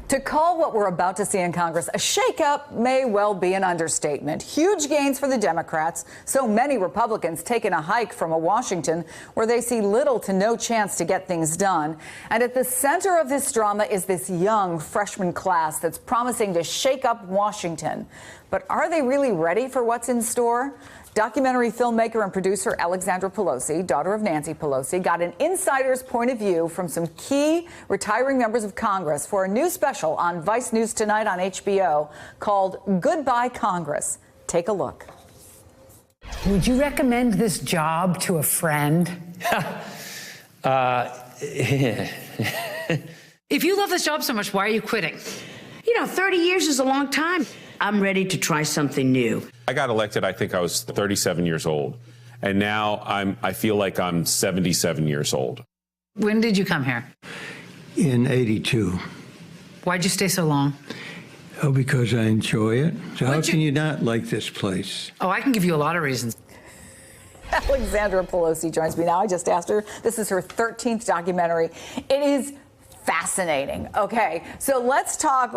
To call what we're about to see in Congress a shakeup may well be an understatement. Huge gains for the Democrats, so many Republicans taking a hike from a Washington where they see little to no chance to get things done. And at the center of this drama is this young freshman class that's promising to shake up Washington. But are they really ready for what's in store? Documentary filmmaker and producer Alexandra Pelosi, daughter of Nancy Pelosi, got an insider's point of view from some key retiring members of Congress for a new special on Vice News tonight on HBO called Goodbye Congress. Take a look. Would you recommend this job to a friend? If you love this job so much, why are you quitting? 30 years is a long time. I'm ready to try something new. I got elected, I think I was 37 years old. And now I feel like I'm 77 years old. When did you come here? In 82. Why'd you stay so long? Oh, because I enjoy it. So how can you not like this place? Oh, I can give you a lot of reasons. Alexandra Pelosi joins me now. I just asked her. This is her 13th documentary. It is fascinating. Okay, so let's talk.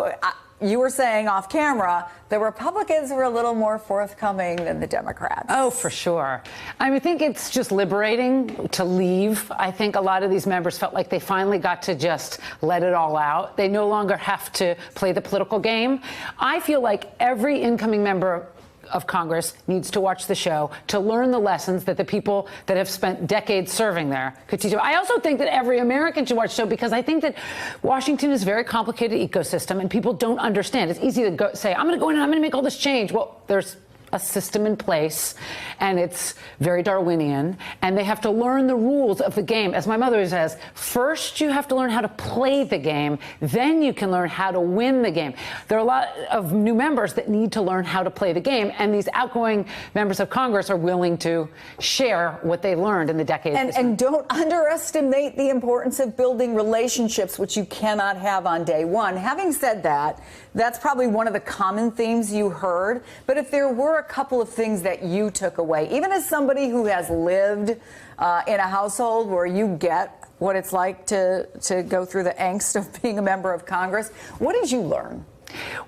You were saying off camera the Republicans were a little more forthcoming than the Democrats. Oh, for sure. I think it's just liberating to leave. I think a lot of these members felt like they finally got to just let it all out. They no longer have to play the political game. I feel like every incoming member of Congress needs to watch the show to learn the lessons that the people that have spent decades serving there could teach them. I also think that every American should watch the show because I think that Washington is a very complicated ecosystem and people don't understand. It's easy to say, I'm going to go in and I'm going to make all this change. Well, there's a system in place, and it's very Darwinian, and they have to learn the rules of the game. As my mother says, first you have to learn how to play the game, then you can learn how to win the game. There are a lot of new members that need to learn how to play the game, and these outgoing members of Congress are willing to share what they learned in the decades. And don't underestimate the importance of building relationships, which you cannot have on day one. Having said that, that's probably one of the common themes you heard. But if there were a couple of things that you took away, even as somebody who has lived in a household where you get what it's like to go through the angst of being a member of Congress, what did you learn?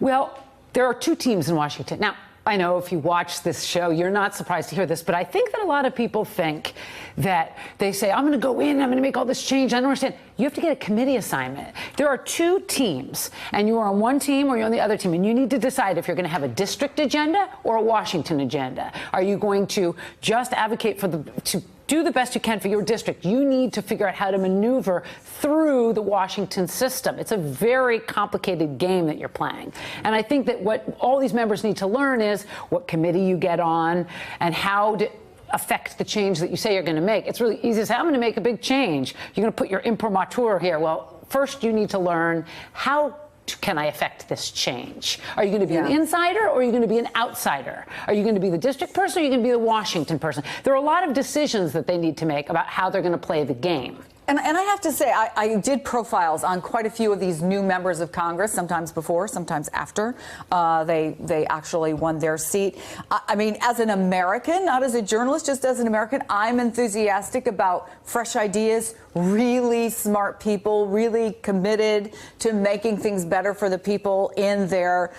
Well, there are two teams in Washington. Now, I know if you watch this show, you're not surprised to hear this, but I think that a lot of people think that they say, I'm going to go in, I'm going to make all this change. I don't understand. You have to get a committee assignment. There are two teams, and you are on one team or you're on the other team, and you need to decide if you're going to have a district agenda or a Washington agenda. Are you going to just advocate for to do the best you can for your district? You need to figure out how to maneuver through the Washington system. It's a very complicated game that you're playing. And I think that what all these members need to learn is what committee you get on and how to affect the change that you say you're going to make. It's really easy to say, I'm going to make a big change. You're going to put your imprimatur here. Well, first you need to learn how can I affect this change? Are you going to be an insider or are you going to be an outsider? Are you going to be the district person or are you going to be the Washington person? There are a lot of decisions that they need to make about how they're going to play the game. And I have to say, I did profiles on quite a few of these new members of Congress, sometimes before, sometimes after they actually won their seat. I mean, as an American, not as a journalist, just as an American, I'm enthusiastic about fresh ideas, really smart people, really committed to making things better for the people in their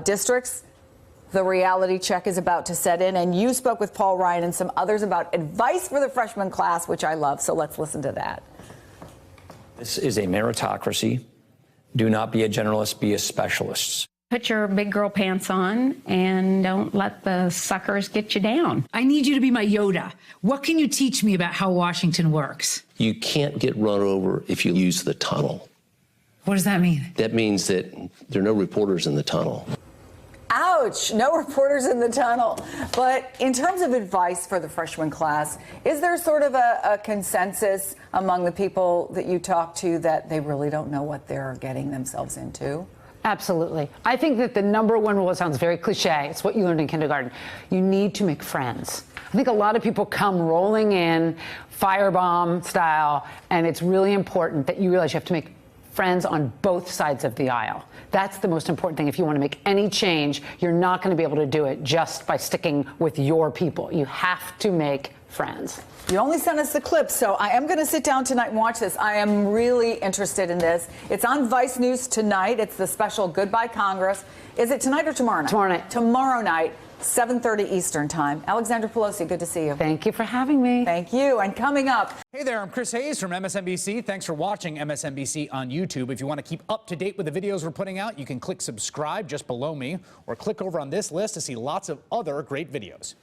districts. The reality check is about to set in, and you spoke with Paul Ryan and some others about advice for the freshman class, which I love. So let's listen to that. This is a meritocracy. Do not be a generalist, be a specialist. Put your big girl pants on and don't let the suckers get you down. I need you to be my Yoda. What can you teach me about how Washington works? You can't get run over if you use the tunnel. What does that mean? That means that there are no reporters in the tunnel. Ouch, no reporters in the tunnel. But in terms of advice for the freshman class, is there sort of a consensus among the people that you talk to that they really don't know what they're getting themselves into? Absolutely. I think that the number one rule, it sounds very cliche, it's what you learned in kindergarten. You need to make friends. I think a lot of people come rolling in, firebomb style, and it's really important that you realize you have to make friends on both sides of the aisle. That's the most important thing. If you want to make any change, you're not going to be able to do it just by sticking with your people. You have to make friends. You only sent us the clip, so I am going to sit down tonight and watch this. I am really interested in this. It's on Vice News tonight. It's the special Goodbye Congress. Is it tonight or tomorrow night? Tomorrow night. Tomorrow night, 7:30 Eastern Time. Alexandra Pelosi, good to see you. Thank you for having me. Thank you. And coming up. Hey there, I'm Chris Hayes from MSNBC. Thanks for watching MSNBC on YouTube. If you want to keep up to date with the videos we're putting out, you can click subscribe just below me or click over on this list to see lots of other great videos.